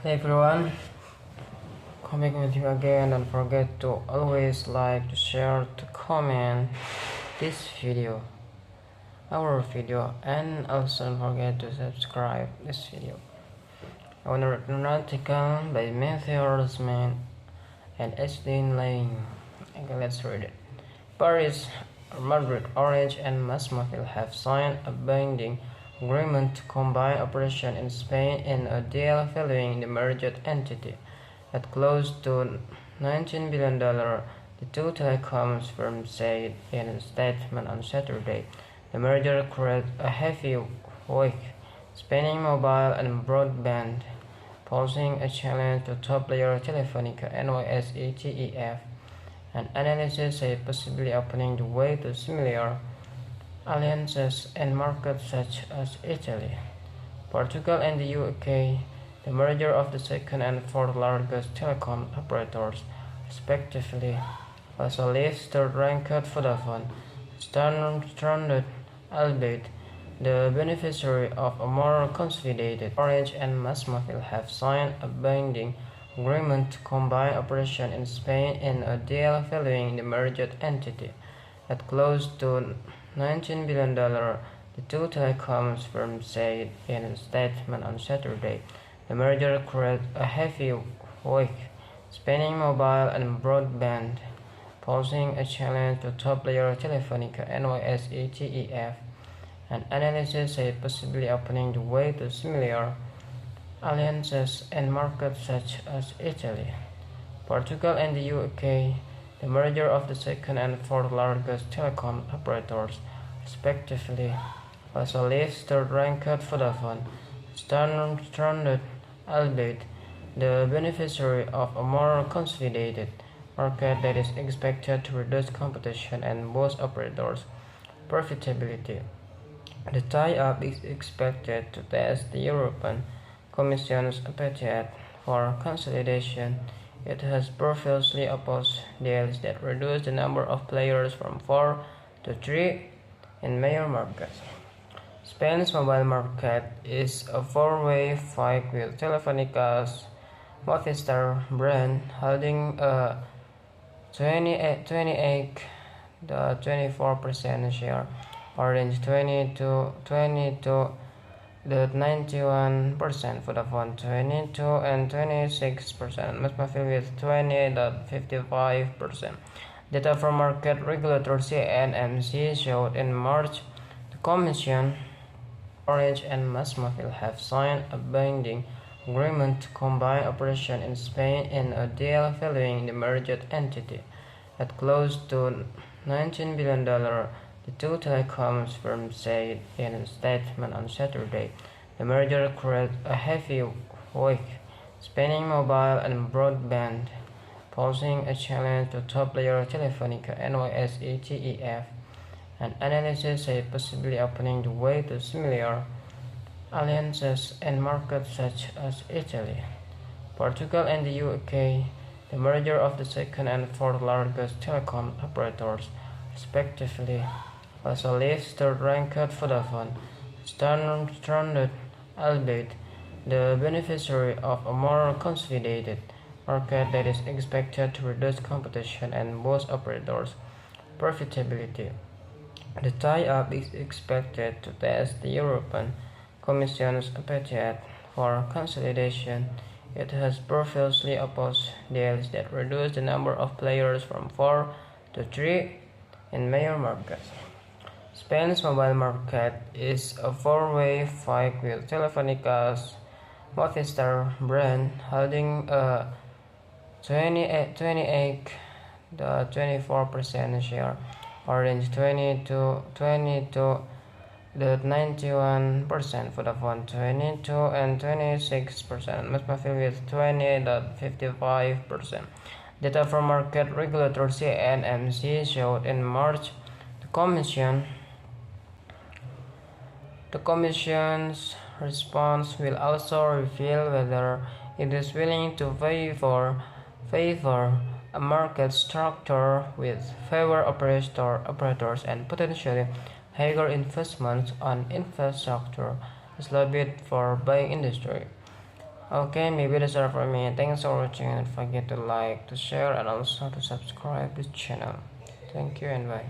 Hey everyone, coming with you again. Don't forget to always like, to share, to comment this video, our video, and also don't forget to subscribe this video. I want to read an article by Matthew Rosman and Esdin Lane. Okay, let's read it. Paris, Madrid, Orange, and Masmafil have signed a binding agreement to combine operations in Spain in a deal following the merged entity. At close to $19 billion, the two telecoms firms said in a statement on Saturday. The merger creates a heavyweight spanning mobile and broadband, posing a challenge to top player Telefónica NYSE-TEF. An analysis said possibly opening the way to similar alliances in markets such as Italy, Portugal, and the UK. The merger of the second and fourth largest telecom operators, respectively, also leaves third-ranked Vodafone stranded, albeit the beneficiary of a more consolidated. Orange and Masmafil have signed a binding agreement to combine operations in Spain in a deal following the merged entity. At close to $19 billion, the two telecoms firms said in a statement on Saturday. The merger creates a heavyweight spanning mobile and broadband, posing a challenge to top player Telefónica NYSE-TEF. An analysis said possibly opening the way to similar alliances in markets such as Italy, Portugal, and the UK. The merger of the second and fourth largest telecom operators, respectively, also leaves third-ranked Vodafone stranded, albeit the beneficiary of a more consolidated market that is expected to reduce competition and boost operators' profitability. The tie-up is expected to test the European Commission's appetite for consolidation. It has previously opposed deals that reduce the number of players from 4 to 3 in major markets. Spain's mobile market is a four-way fight with Telefónica's Movistar brand holding a 24% share, Orange 22.91%, Vodafone 22 and 26%, Masmafil with 20.55%. Data from market regulator CNMC showed in March the Commission, Orange, and Masmafil have signed a binding agreement to combine operations in Spain in a deal following the merged entity. At close to $19 billion, the two telecoms firms said in a statement on Saturday. The merger creates a heavyweight spanning mobile and broadband, posing a challenge to top player Telefónica NYSE-TEF. An analysis said possibly opening the way to similar alliances in markets such as Italy, Portugal, and the UK. The merger of the second and fourth largest telecom operators, respectively, also leaves third-ranked Vodafone stranded, albeit the beneficiary of a more consolidated market that is expected to reduce competition and boost operators' profitability. The tie-up is expected to test the European Commission's appetite for consolidation. It has previously opposed deals that reduce the number of players from 4 to 3 in major markets. Spain's mobile market is a four-way fight with Telefónica's Movistar brand holding a 24% share, Orange 22.91%, Vodafone 22 and 26%, Masmafil with 20.55%. Data from market regulator CNMC showed in March the Commission's response will also reveal whether it is willing to favor a market structure with fewer operators and potentially higher investments on infrastructure as lobbied for by industry. Okay, maybe that's all for me. Thanks for watching, and don't forget to like, to share, and also to subscribe this channel. Thank you and bye.